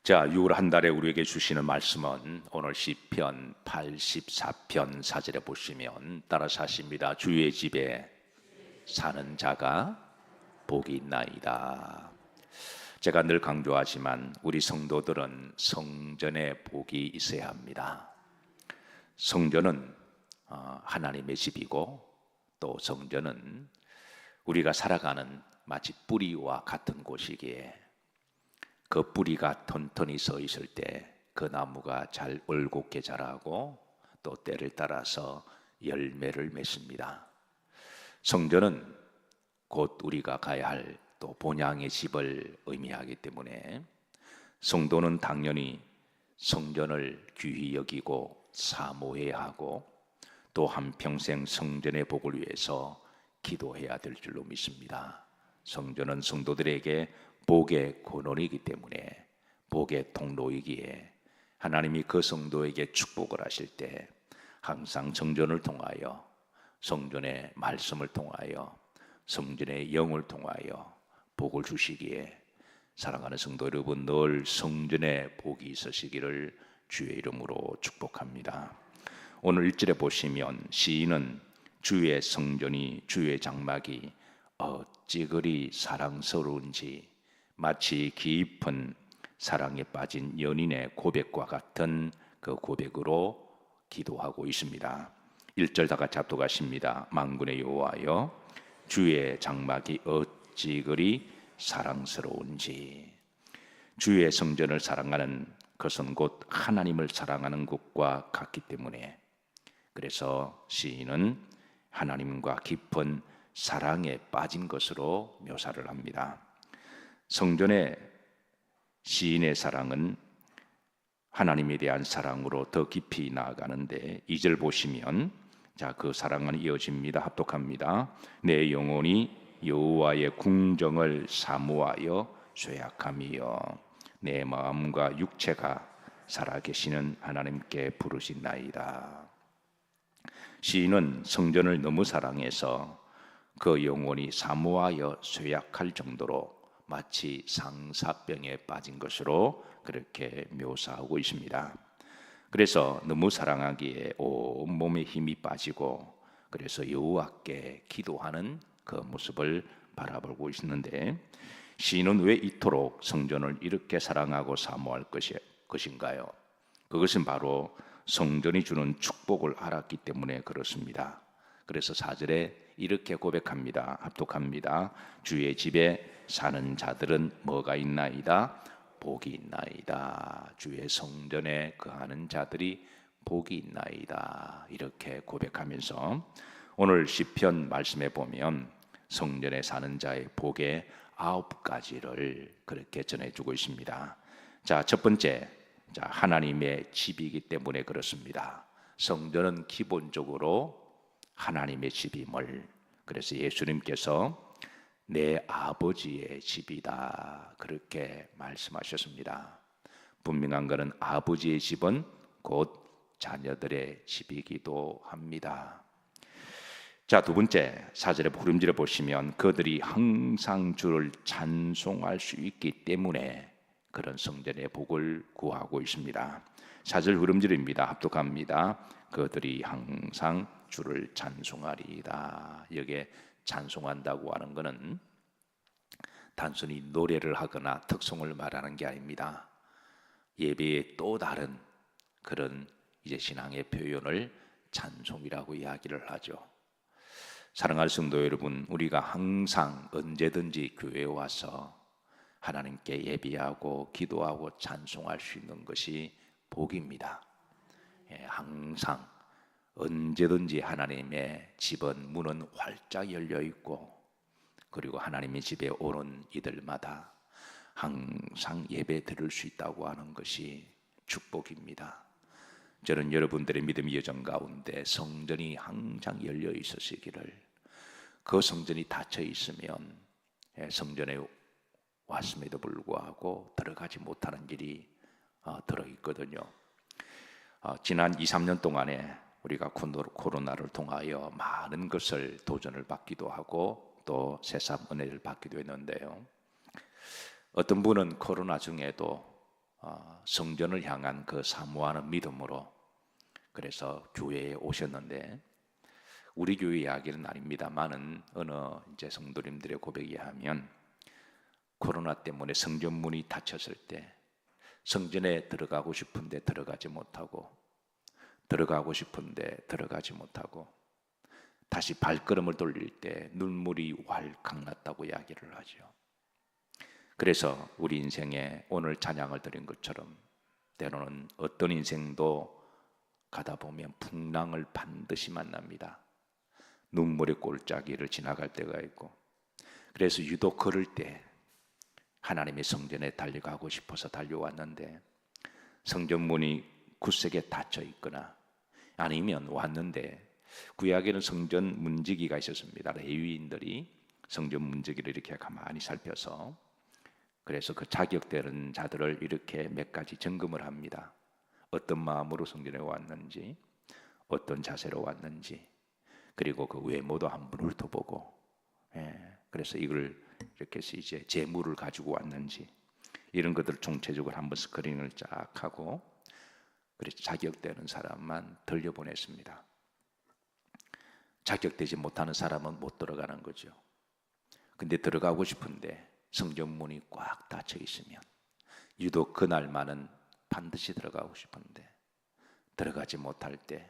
자, 6월 한 달에 우리에게 주시는 말씀은 오늘 시편 84편 4절에 보시면 따라서 하십니다. 주의 집에 사는 자가 복이 있나이다. 제가 늘 강조하지만 우리 성도들은 성전에 복이 있어야 합니다. 성전은 하나님의 집이고, 또 성전은 우리가 살아가는 마치 뿌리와 같은 곳이기에 그 뿌리가 튼튼히 서 있을 때 그 나무가 잘 올곧게 자라고 또 때를 따라서 열매를 맺습니다. 성전은 곧 우리가 가야 할 또 본향의 집을 의미하기 때문에 성도는 당연히 성전을 귀히 여기고 사모해야 하고, 또 한평생 성전의 복을 위해서 기도해야 될 줄로 믿습니다. 성전은 성도들에게 복의 근원이기 때문에, 복의 통로이기에 하나님이 그 성도에게 축복을 하실 때 항상 성전을 통하여, 성전의 말씀을 통하여, 성전의 영을 통하여 복을 주시기에 사랑하는 성도 여러분, 늘 성전에 복이 있으시기를 주의 이름으로 축복합니다. 오늘 1절에 보시면 시인은 주의 성전이, 주의 장막이 어찌 그리 사랑스러운지 마치 깊은 사랑에 빠진 연인의 고백과 같은 그 고백으로 기도하고 있습니다. 1절 다 같이 합독하십니다. 만군의 여호와여, 주의 장막이 어찌 그리 사랑스러운지. 주의 성전을 사랑하는 것은 곧 하나님을 사랑하는 것과 같기 때문에, 그래서 시인은 하나님과 깊은 사랑에 빠진 것으로 묘사를 합니다. 성전의 시인의 사랑은 하나님에 대한 사랑으로 더 깊이 나아가는데, 2절 보시면 그 사랑은 이어집니다. 합독합니다. 내 영혼이 여호와의 궁정을 사모하여 쇠약함이여, 내 마음과 육체가 살아계시는 하나님께 부르신나이다. 시인은 성전을 너무 사랑해서 그 영혼이 사모하여 쇠약할 정도로 마치 상사병에 빠진 것으로 그렇게 묘사하고 있습니다. 그래서 너무 사랑하기에 온몸에 힘이 빠지고, 그래서 여호와께 기도하는 그 모습을 바라보고 있는데, 시인은 왜 이토록 성전을 이렇게 사랑하고 사모할 것인가요? 그것은 바로 성전이 주는 축복을 알았기 때문에 그렇습니다. 그래서 4절에 이렇게 고백합니다. 합독합니다. 주의 집에 사는 자들은 뭐가 있나이다? 복이 있나이다. 주의 성전에 거하는 자들이 복이 있나이다. 이렇게 고백하면서 오늘 시편 말씀에 보면 성전에 사는 자의 복의 9가지를 그렇게 전해주고 있습니다. 자, 첫 번째, 하나님의 집이기 때문에 그렇습니다. 성전은 기본적으로 하나님의 집임을, 그래서 예수님께서 내 아버지의 집이다 그렇게 말씀하셨습니다. 분명한 것은 아버지의 집은 곧 자녀들의 집이기도 합니다. 자, 두 번째, 4절의 후렴지를 보시면 그들이 항상 주를 찬송할 수 있기 때문에 그런 성전의 복을 구하고 있습니다. 4절 후렴지입니다. 합독합니다. 그들이 항상 주를 찬송하리이다. 여기에 찬송한다고 하는 것은 단순히 노래를 하거나 특성을 말하는 게 아닙니다. 예배의 또 다른 그런 신앙의 표현을 찬송이라고 이야기를 하죠. 사랑하는 성도 여러분, 우리가 항상 언제든지 교회에 와서 하나님께 예배하고 기도하고 찬송할 수 있는 것이 복입니다. 항상 언제든지 하나님의 집은 문은 활짝 열려 있고, 그리고 하나님의 집에 오는 이들마다 항상 예배 드릴 수 있다고 하는 것이 축복입니다. 저는 여러분들의 믿음의 여정 가운데 성전이 항상 열려 있으시기를, 그 성전이 닫혀 있으면 성전에 왔음에도 불구하고 들어가지 못하는 일이 들어있거든요. 지난 2, 3년 동안에 우리가 코로나를 통하여 많은 것을 도전을 받기도 하고 또 새삼 은혜를 받기도 했는데요. 어떤 분은 코로나 중에도 성전을 향한 그 사모하는 믿음으로 그래서 교회에 오셨는데, 우리 교회 이야기는 아닙니다만은 어느 이제 성도님들의 고백에 하면 코로나 때문에 성전 문이 닫혔을 때 성전에 들어가고 싶은데 들어가지 못하고, 들어가고 싶은데 들어가지 못하고, 다시 발걸음을 돌릴 때 눈물이 왈칵 났다고 이야기를 하죠. 그래서 우리 인생에 오늘 찬양을 드린 것처럼 때로는 어떤 인생도 가다 보면 풍랑을 반드시 만납니다. 눈물의 골짜기를 지나갈 때가 있고, 그래서 유독 걸을 때 하나님의 성전에 달려가고 싶어서 달려왔는데 성전 문이 굳세게 닫혀 있거나, 아니면 왔는데 구약에는 성전 문지기가 있었습니다. 레위인들이 성전 문지기를 이렇게 가만히 살펴서, 그래서 그 자격되는 자들을 이렇게 몇 가지 점검을 합니다. 어떤 마음으로 성전에 왔는지, 어떤 자세로 왔는지, 그리고 그 외모도 한번 훑어보고, 그래서 이걸 이렇게 해서 이제 재물을 가지고 왔는지, 이런 것들을 총체적으로 한번 스크린을 쫙 하고, 그래서 자격되는 사람만 들려보냈습니다. 자격되지 못하는 사람은 못 들어가는 거죠. 근데 들어가고 싶은데 성전 문이 꽉 닫혀 있으면 유독 그날만은 반드시 들어가고 싶은데 들어가지 못할 때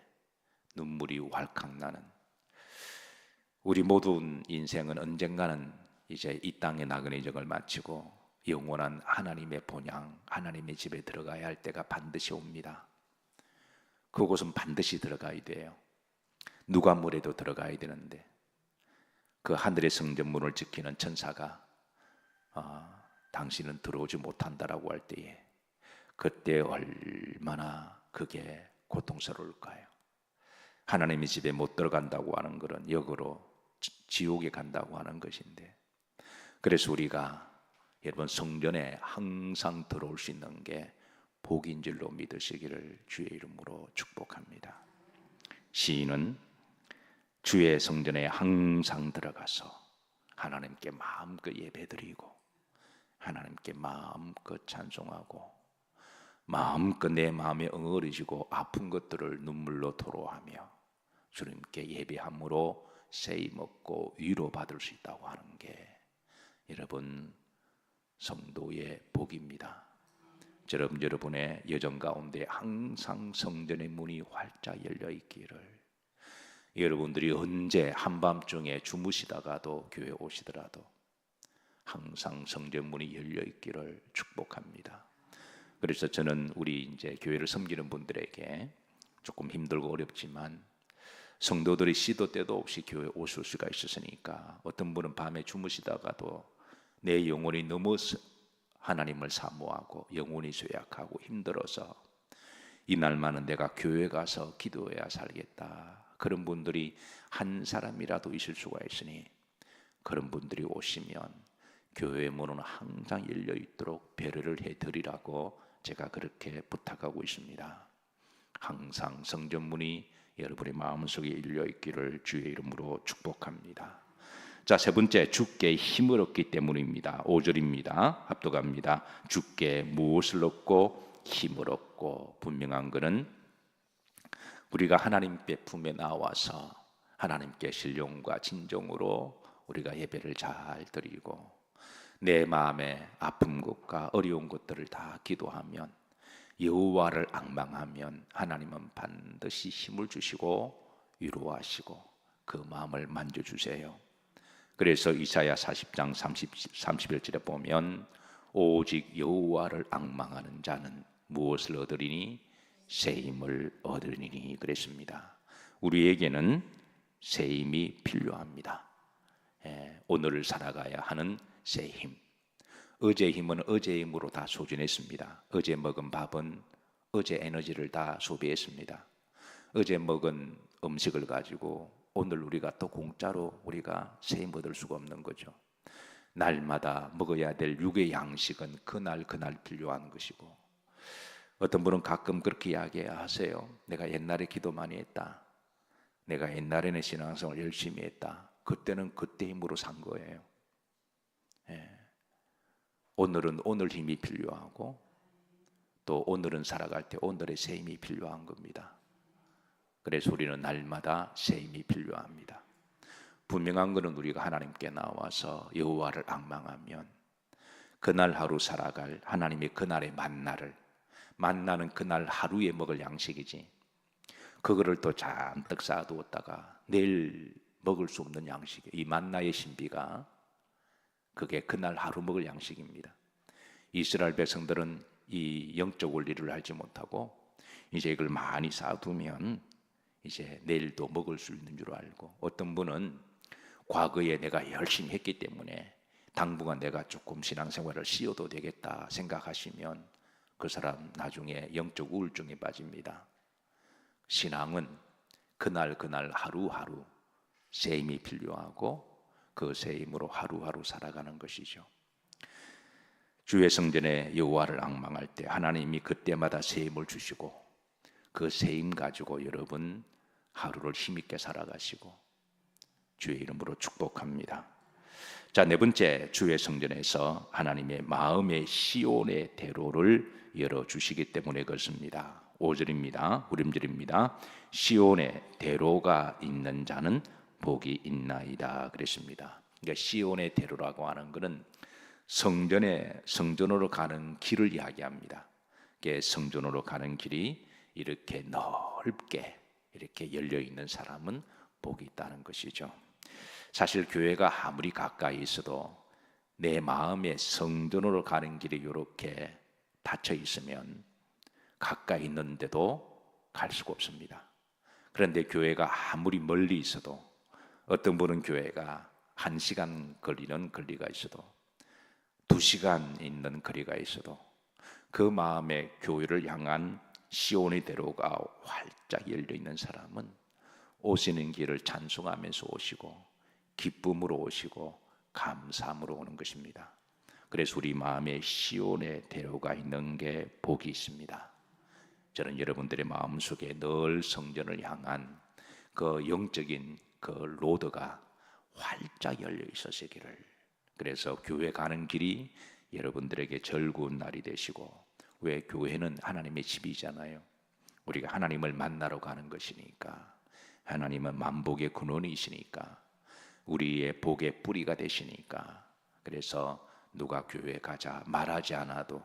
눈물이 왈칵 나는, 우리 모든 인생은 언젠가는 이제 이 땅의 나그네 정을 마치고 영원한 하나님의 본향, 하나님의 집에 들어가야 할 때가 반드시 옵니다. 그곳은 반드시 들어가야 돼요. 누가 뭐래도 들어가야 되는데, 그 하늘의 성전 문을 지키는 천사가 당신은 들어오지 못한다라고 할 때에 그때 얼마나 그게 고통스러울까요? 하나님의 집에 못 들어간다고 하는 것은 역으로 지옥에 간다고 하는 것인데, 그래서 우리가 여러분 성전에 항상 들어올 수 있는 게 복인 줄로 믿으시기를 주의 이름으로 축복합니다. 시인은 주의 성전에 항상 들어가서 하나님께 마음껏 예배드리고 하나님께 마음껏 찬송하고 마음껏 내 마음에 엉어리지고 아픈 것들을 눈물로 토로하며 주님께 예배함으로 세임 얻고 위로받을 수 있다고 하는 게 여러분 성도의 복입니다. 여러분의 여정 가운데 항상 성전의 문이 활짝 열려 있기를, 여러분들이 언제 한밤중에 주무시다가도 교회 오시더라도 항상 성전 문이 열려 있기를 축복합니다. 그래서 저는 우리 이제 교회를 섬기는 분들에게 조금 힘들고 어렵지만 성도들이 시도 때도 없이 교회에 오실 수가 있었으니까, 어떤 분은 밤에 주무시다가도 내 영혼이 너무 하나님을 사모하고 영혼이 쇠약하고 힘들어서 이날만은 내가 교회 가서 기도해야 살겠다, 그런 분들이 한 사람이라도 있을 수가 있으니 그런 분들이 오시면 교회의 문은 항상 열려 있도록 배려를 해드리라고 제가 그렇게 부탁하고 있습니다. 항상 성전 문이 여러분의 마음속에 열려 있기를 주의 이름으로 축복합니다. 자, 세 번째, 주께 힘을 얻기 때문입니다. 5절입니다. 합독합니다. 주께 무엇을 얻고 힘을 얻고, 분명한 것은 우리가 하나님의 품에 나와서 하나님께 신령과 진정으로 우리가 예배를 잘 드리고 내 마음에 아픈 것과 어려운 것들을 다 기도하면, 여호와를 앙망하면 하나님은 반드시 힘을 주시고 위로하시고 그 마음을 만져주세요. 그래서 이사야 40장 31절에 보면 오직 여호와를 앙망하는 자는 무엇을 얻으리니? 새 힘을 얻으리니 그랬습니다. 우리에게는 새 힘이 필요합니다. 오늘을 살아가야 하는 새 힘. 어제 힘은 어제 힘으로 다 소진했습니다. 어제 먹은 밥은 어제 에너지를 다 소비했습니다. 어제 먹은 음식을 가지고 오늘 우리가 또 공짜로 우리가 새 힘 얻을 수가 없는 거죠. 날마다 먹어야 될 육의 양식은 그날 필요한 것이고, 어떤 분은 가끔 그렇게 이야기하세요. 내가 옛날에 기도 많이 했다, 내가 옛날에는 신앙생활 열심히 했다. 그때는 그때 힘으로 산 거예요. 오늘은 오늘 힘이 필요하고 또 오늘은 살아갈 때 오늘의 새 힘이 필요한 겁니다. 그래서 우리는 날마다 새 힘이 필요합니다. 분명한 것은 우리가 하나님께 나와서 여호와를 앙망하면 그날 하루 살아갈 하나님의 그날의 만나는 그날 하루에 먹을 양식이지, 그거를 또 잔뜩 쌓아두었다가 내일 먹을 수 없는 양식, 이 만나의 신비가 그게 그날 하루 먹을 양식입니다. 이스라엘 백성들은 이 영적 원리를 알지 못하고 이제 이걸 많이 쌓아두면 이제 내일도 먹을 수 있는 줄 알고, 어떤 분은 과거에 내가 열심히 했기 때문에 당분간 내가 조금 신앙생활을 쉬어도 되겠다 생각하시면 그 사람 나중에 영적 우울증에 빠집니다. 신앙은 그날 하루하루 새 힘이 필요하고 그 새 힘으로 하루하루 살아가는 것이죠. 주의 성전에 여호와를 앙망할 때 하나님이 그때마다 새 힘을 주시고 그 새 힘 가지고 여러분 하루를 힘있게 살아가시고 주의 이름으로 축복합니다. 자, 네 번째, 주의 성전에서 하나님의 마음의 시온의 대로를 열어주시기 때문에 그렇습니다. 5절입니다. 우림절입니다. 시온의 대로가 있는 자는 복이 있나이다 그랬습니다. 그러니까 시온의 대로라고 하는 것은 성전으로 가는 길을 이야기합니다. 성전으로 가는 길이 이렇게 넓게 이렇게 열려 있는 사람은 복이 있다는 것이죠. 사실 교회가 아무리 가까이 있어도 내 마음의 성전으로 가는 길이 이렇게 닫혀 있으면 가까이 있는데도 갈 수가 없습니다. 그런데 교회가 아무리 멀리 있어도, 어떤 분은 교회가 1시간 거리는 거리가 있어도 2시간 있는 거리가 있어도 그 마음의 교회를 향한 시온의 대로가 활짝 열려 있는 사람은 오시는 길을 찬송하면서 오시고 기쁨으로 오시고 감사함으로 오는 것입니다. 그래서 우리 마음에 시온의 대로가 있는 게 복이 있습니다. 저는 여러분들의 마음속에 늘 성전을 향한 그 영적인 그 로드가 활짝 열려 있으시기를, 그래서 교회 가는 길이 여러분들에게 즐거운 날이 되시고, 왜 교회는 하나님의 집이잖아요. 우리가 하나님을 만나러 가는 것이니까, 하나님은 만복의 근원이시니까, 우리의 복의 뿌리가 되시니까, 그래서 누가 교회 가자 말하지 않아도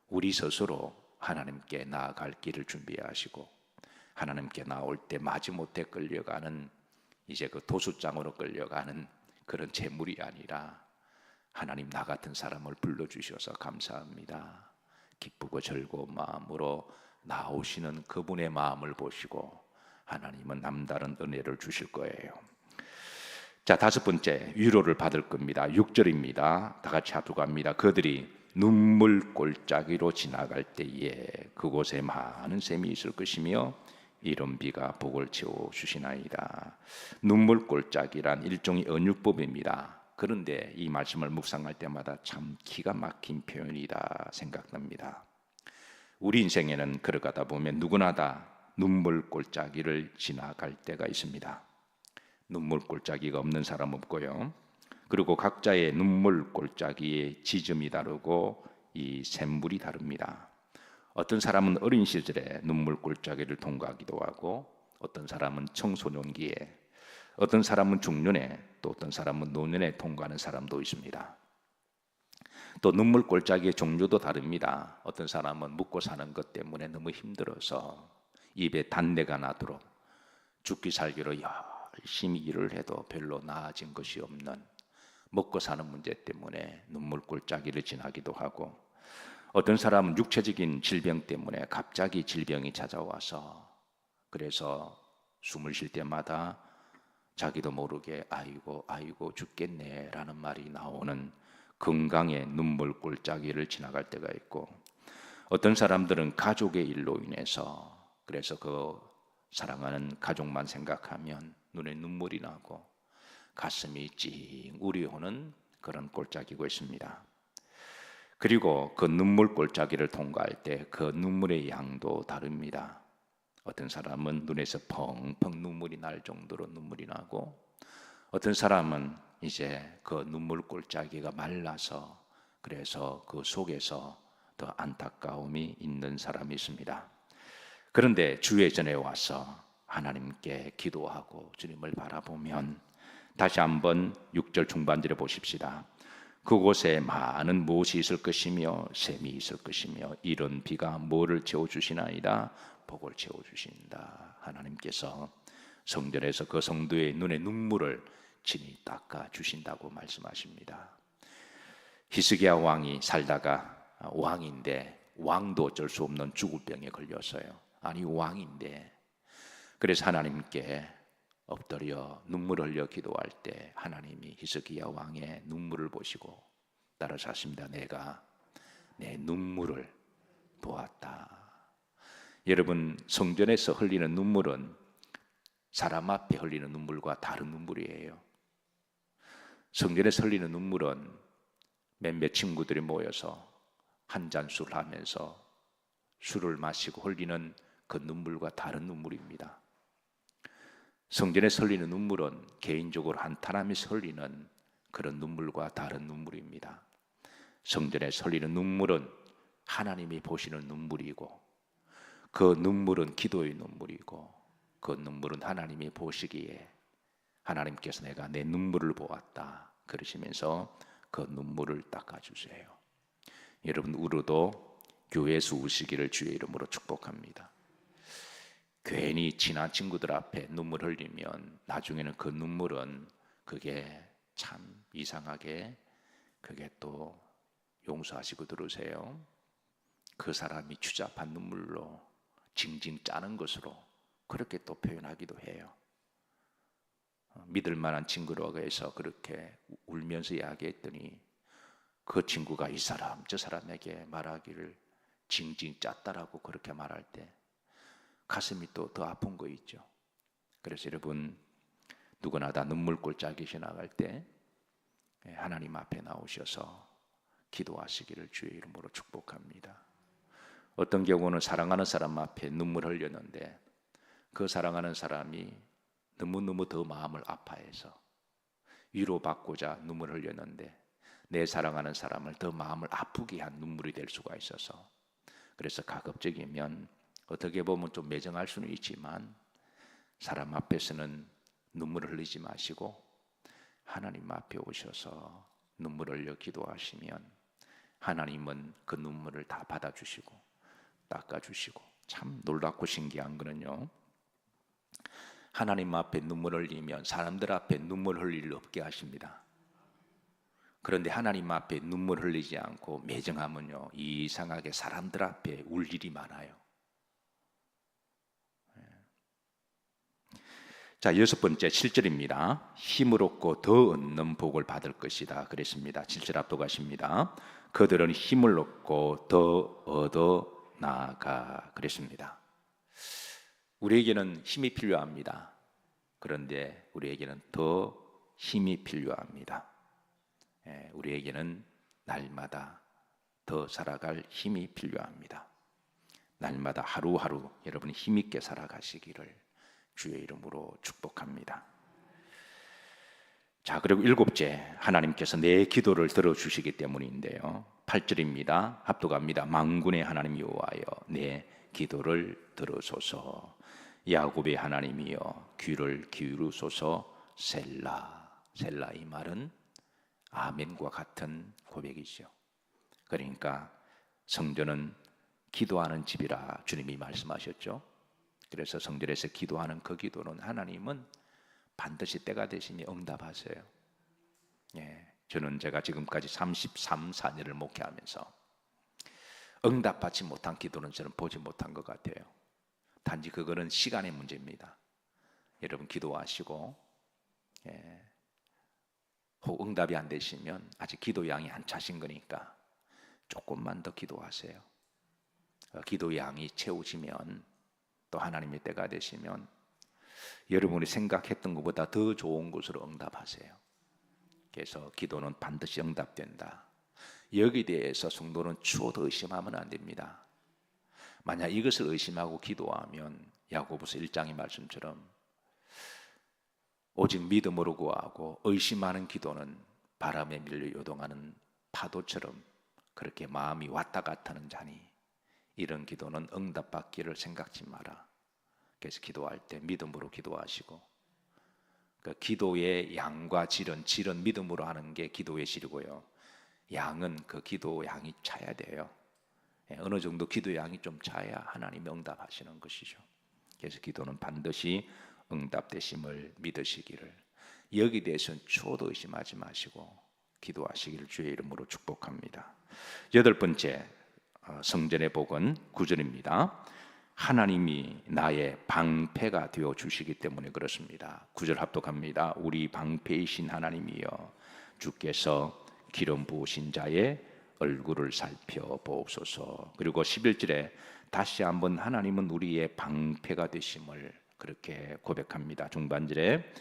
우리 스스로 하나님께 나아갈 길을 준비하시고, 하나님께 나올 때 마지못해 끌려가는 이제 그 도수장으로 끌려가는 그런 재물이 아니라 하나님 나 같은 사람을 불러주셔서 감사합니다, 기쁘고 즐거운 마음으로 나오시는 그분의 마음을 보시고 하나님은 남다른 은혜를 주실 거예요. 자, 5번째, 위로를 받을 겁니다. 6절입니다. 다 같이 합독합니다. 그들이 눈물 골짜기로 지나갈 때에 그곳에 많은 샘이 있을 것이며 이른 비가 복을 채워 주시나이다. 눈물 골짜기란 일종의 언유법입니다. 그런데 이 말씀을 묵상할 때마다 참 기가 막힌 표현이다 생각납니다. 우리 인생에는 걸어가다 보면 누구나 다 눈물 골짜기를 지나갈 때가 있습니다. 눈물 골짜기가 없는 사람 없고요. 그리고 각자의 눈물 골짜기의 지점이 다르고 이 샘물이 다릅니다. 어떤 사람은 어린 시절에 눈물 골짜기를 통과하기도 하고, 어떤 사람은 청소년기에, 어떤 사람은 중년에, 또 어떤 사람은 노년에 통과하는 사람도 있습니다. 또 눈물 골짜기의 종류도 다릅니다. 어떤 사람은 묵고 사는 것 때문에 너무 힘들어서 입에 단내가 나도록 죽기 살기로 열심히 일을 해도 별로 나아진 것이 없는, 먹고 사는 문제 때문에 눈물 골짜기를 지나기도 하고, 어떤 사람은 육체적인 질병 때문에 갑자기 질병이 찾아와서 그래서 숨을 쉴 때마다 자기도 모르게 아이고 죽겠네 라는 말이 나오는 건강의 눈물 골짜기를 지나갈 때가 있고, 어떤 사람들은 가족의 일로 인해서 그래서 그 사랑하는 가족만 생각하면 눈에 눈물이 나고 가슴이 찡 우려오는 그런 골짜기고 있습니다. 그리고 그 눈물 골짜기를 통과할 때 그 눈물의 양도 다릅니다. 어떤 사람은 눈에서 펑펑 눈물이 날 정도로 눈물이 나고, 어떤 사람은 이제 그 눈물 골짜기가 말라서 그래서 그 속에서 더 안타까움이 있는 사람이 있습니다. 그런데 주의 전에 와서 하나님께 기도하고 주님을 바라보면 다시 한번 6절 중반절에 보십시다. 그곳에 많은 무엇이 있을 것이며 샘이 있을 것이며 이런 비가 뭐를 채워주시나이다. 복을 채워주신다. 하나님께서 성전에서 그 성도의 눈에 눈물을 친히 닦아주신다고 말씀하십니다. 히스기야 왕이 살다가 왕인데 왕도 어쩔 수 없는 죽을 병에 걸렸어요. 아니 왕인데. 그래서 하나님께 엎드려 눈물 흘려 기도할 때 하나님이 히스기야 왕의 눈물을 보시고 따라서 하십니다. 내가 내 눈물을 보았다. 여러분, 성전에서 흘리는 눈물은 사람 앞에 흘리는 눈물과 다른 눈물이에요. 성전에서 흘리는 눈물은 몇몇 친구들이 모여서 한 잔 술 하면서 술을 마시고 흘리는 그 눈물과 다른 눈물입니다. 성전에 흘리는 눈물은 개인적으로 한탄하면서 흘리는 그런 눈물과 다른 눈물입니다. 성전에 흘리는 눈물은 하나님이 보시는 눈물이고 그 눈물은 기도의 눈물이고 그 눈물은 하나님이 보시기에 하나님께서 내가 내 눈물을 보았다 그러시면서 그 눈물을 닦아주세요. 여러분 울어도 교회에서 우시기를 주의 이름으로 축복합니다. 괜히 친한 친구들 앞에 눈물 흘리면 나중에는 그 눈물은 그게 참 이상하게 그게 또 용서하시고 들으세요. 그 사람이 추잡한 눈물로 징징 짜는 것으로 그렇게 또 표현하기도 해요. 믿을 만한 친구라고 해서 그렇게 울면서 이야기했더니 그 친구가 이 사람 저 사람에게 말하기를 징징 짰다라고 그렇게 말할 때 가슴이 또 더 아픈 거 있죠. 그래서 여러분 누구나 다 눈물골짜기 지나갈 때 하나님 앞에 나오셔서 기도하시기를 주의 이름으로 축복합니다. 어떤 경우는 사랑하는 사람 앞에 눈물 흘렸는데 그 사랑하는 사람이 너무너무 더 마음을 아파해서 위로받고자 눈물 흘렸는데 내 사랑하는 사람을 더 마음을 아프게 한 눈물이 될 수가 있어서 그래서 가급적이면 어떻게 보면 좀 매정할 수는 있지만 사람 앞에서는 눈물을 흘리지 마시고 하나님 앞에 오셔서 눈물 흘려 기도하시면 하나님은 그 눈물을 다 받아주시고 닦아주시고 참 놀랍고 신기한 거는요, 하나님 앞에 눈물 흘리면 사람들 앞에 눈물 흘릴 일 없게 하십니다. 그런데 하나님 앞에 눈물 흘리지 않고 매정하면요 이상하게 사람들 앞에 울 일이 많아요. 자, 6번째 7절입니다. 힘을 얻고 더 얻는 복을 받을 것이다 그랬습니다. 7절 앞도 가십니다. 그들은 힘을 얻고 더 얻어 나아가 그랬습니다. 우리에게는 힘이 필요합니다. 그런데 우리에게는 더 힘이 필요합니다. 우리에게는 날마다 더 살아갈 힘이 필요합니다. 날마다 하루하루 여러분이 힘있게 살아가시기를 주의 이름으로 축복합니다. 자, 그리고 7째 하나님께서 내 기도를 들어주시기 때문인데요, 8절입니다. 합독합니다. 만군의 하나님 여호와여 내 기도를 들으소서. 야곱의 하나님이여 귀를 기울이소서. 셀라. 셀라 이 말은 아멘과 같은 고백이죠. 그러니까 성전은 기도하는 집이라 주님이 말씀하셨죠. 그래서 성전에서 기도하는 그 기도는 하나님은 반드시 때가 되시니 응답하세요. 저는 제가 지금까지 33, 4년을 목회하면서 응답받지 못한 기도는 저는 보지 못한 것 같아요. 단지 그거는 시간의 문제입니다. 여러분 기도하시고 혹 응답이 안 되시면 아직 기도 양이 안 차신 거니까 조금만 더 기도하세요. 기도 양이 채우시면 또 하나님의 때가 되시면 여러분이 생각했던 것보다 더 좋은 것으로 응답하세요. 그래서 기도는 반드시 응답된다. 여기에 대해서 성도는 추호도 의심하면 안 됩니다. 만약 이것을 의심하고 기도하면 야고보서 1장의 말씀처럼 오직 믿음으로 구하고 의심하는 기도는 바람에 밀려 요동하는 파도처럼 그렇게 마음이 왔다 갔다 하는 자니 이런 기도는 응답받기를 생각지 마라. 그래서 기도할 때 믿음으로 기도하시고, 그 기도의 양과 질은 믿음으로 하는 게 기도의 질이고요. 양은 그 기도 양이 차야 돼요. 어느 정도 기도 양이 좀 차야 하나님이 응답하시는 것이죠. 그래서 기도는 반드시 응답되심을 믿으시기를, 여기 대해서는 초도 의심하지 마시고 기도하시기를 주의 이름으로 축복합니다. 여덟 번째 성전의 복은 9절입니다. 하나님이 나의 방패가 되어 주시기 때문에 그렇습니다. 9절 합독합니다. 우리 방패이신 하나님이여, 주께서 기름 부으신 자의 얼굴을 살펴보옵소서. 그리고 11절에 다시 한번 하나님은 우리의 방패가 되심을 그렇게 고백합니다. 중반절에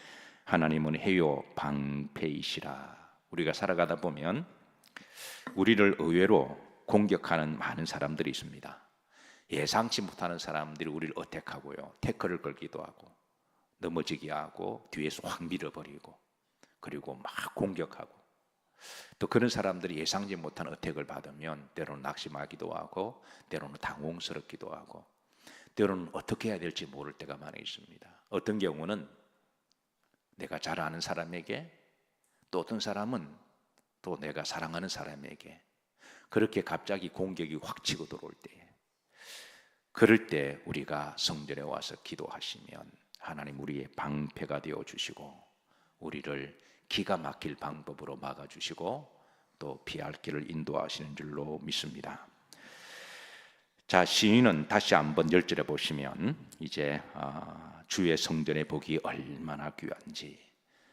하나님은 해요 방패이시라. 우리가 살아가다 보면 우리를 의외로 공격하는 많은 사람들이 있습니다. 예상치 못하는 사람들이 우리를 어택하고요, 태클을 걸기도 하고 넘어지게 하고 뒤에서 확 밀어버리고, 그리고 막 공격하고, 또 그런 사람들이 예상치 못한 어택을 받으면 때로는 낙심하기도 하고, 때로는 당혹스럽기도 하고, 때로는 어떻게 해야 될지 모를 때가 많이 있습니다. 어떤 경우는 내가 잘 아는 사람에게, 또 어떤 사람은 또 내가 사랑하는 사람에게 그렇게 갑자기 공격이 확 치고 들어올 때, 그럴 때 우리가 성전에 와서 기도하시면 하나님 우리의 방패가 되어 주시고 우리를 기가 막힐 방법으로 막아주시고 또 피할 길을 인도하시는 줄로 믿습니다. 자, 시인은 다시 한번 10절에 보시면 이제 주의 성전의 복이 얼마나 귀한지,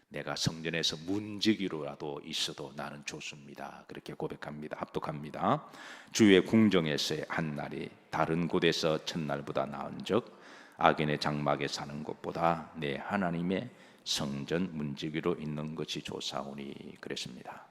내가 성전에서 문지기로라도 있어도 나는 좋습니다. 그렇게 고백합니다. 합독합니다. 주의 궁정에서의 한 날이 다른 곳에서 첫날보다 나은즉 악인의 장막에 사는 것보다 내 하나님의 성전 문지기로 있는 것이 좋사오니 그랬습니다.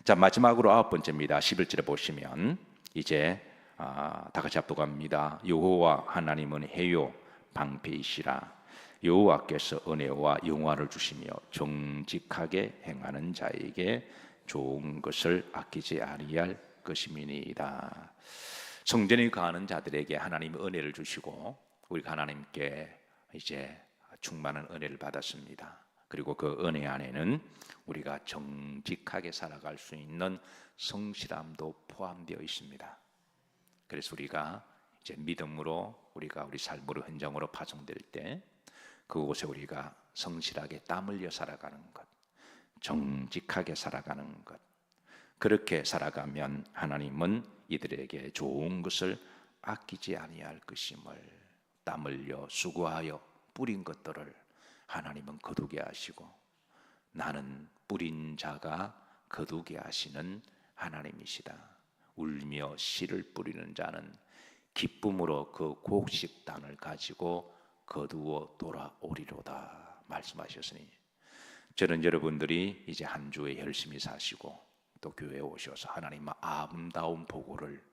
자, 마지막으로 9번째입니다. 11절에 보시면 이제 다 같이 합독합니다. 여호와 하나님은 해요 방패이시라. 여호와께서 은혜와 영화를 주시며 정직하게 행하는 자에게 좋은 것을 아끼지 아니할 것임이니이다. 성전에 거하는 자들에게 하나님이 은혜를 주시고 우리가 하나님께 이제 충만한 은혜를 받았습니다. 그리고 그 은혜 안에는 우리가 정직하게 살아갈 수 있는 성실함도 포함되어 있습니다. 그래서 우리가 이제 믿음으로 우리가 우리 삶으로 현장으로 파송될 때 그곳에 우리가 성실하게 땀 흘려 살아가는 것, 정직하게 살아가는 것, 그렇게 살아가면 하나님은 이들에게 좋은 것을 아끼지 아니할 것임을, 땀 흘려 수고하여 뿌린 것들을 하나님은 거두게 하시고, 나는 뿌린 자가 거두게 하시는 하나님이시다. 울며 씨를 뿌리는 자는 기쁨으로 그 곡식단을 가지고 거두어 돌아오리로다 말씀하셨으니, 저는 여러분들이 이제 한 주에 열심히 사시고 또 교회에 오셔서 하나님의 아름다운 보고를,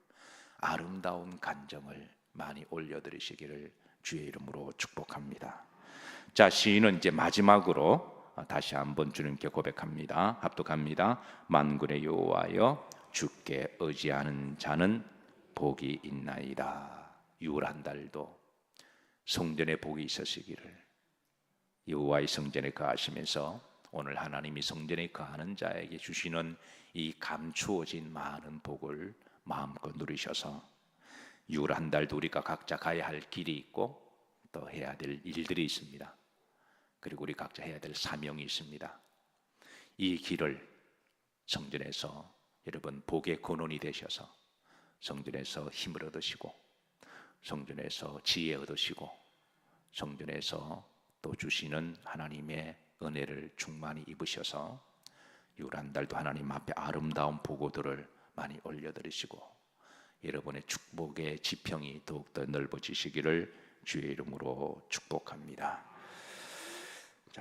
아름다운 간정을 많이 올려드리시기를 주의 이름으로 축복합니다. 자, 시인은 이제 마지막으로 다시 한번 주님께 고백합니다. 합독합니다. 만군의 여호와여, 주께 의지하는 자는 복이 있나이다. 6월 한 달도 성전에 복이 있으시기를, 여호와의 성전에 거하시면서 오늘 하나님이 성전에 거하는 자에게 주시는 이 감추어진 많은 복을 마음껏 누리셔서 6월 한 달도 우리가 각자 가야 할 길이 있고 또 해야 될 일들이 있습니다. 그리고 우리 각자 해야 될 사명이 있습니다. 이 길을 성전에서 여러분 복의 근원이 되셔서 성전에서 힘을 얻으시고, 성전에서 지혜 얻으시고, 성전에서 또 주시는 하나님의 은혜를 충만히 입으셔서 6월 한 달도 하나님 앞에 아름다운 보고들을 많이 올려드리시고 여러분의 축복의 지평이 더욱더 넓어지시기를 주의 이름으로 축복합니다.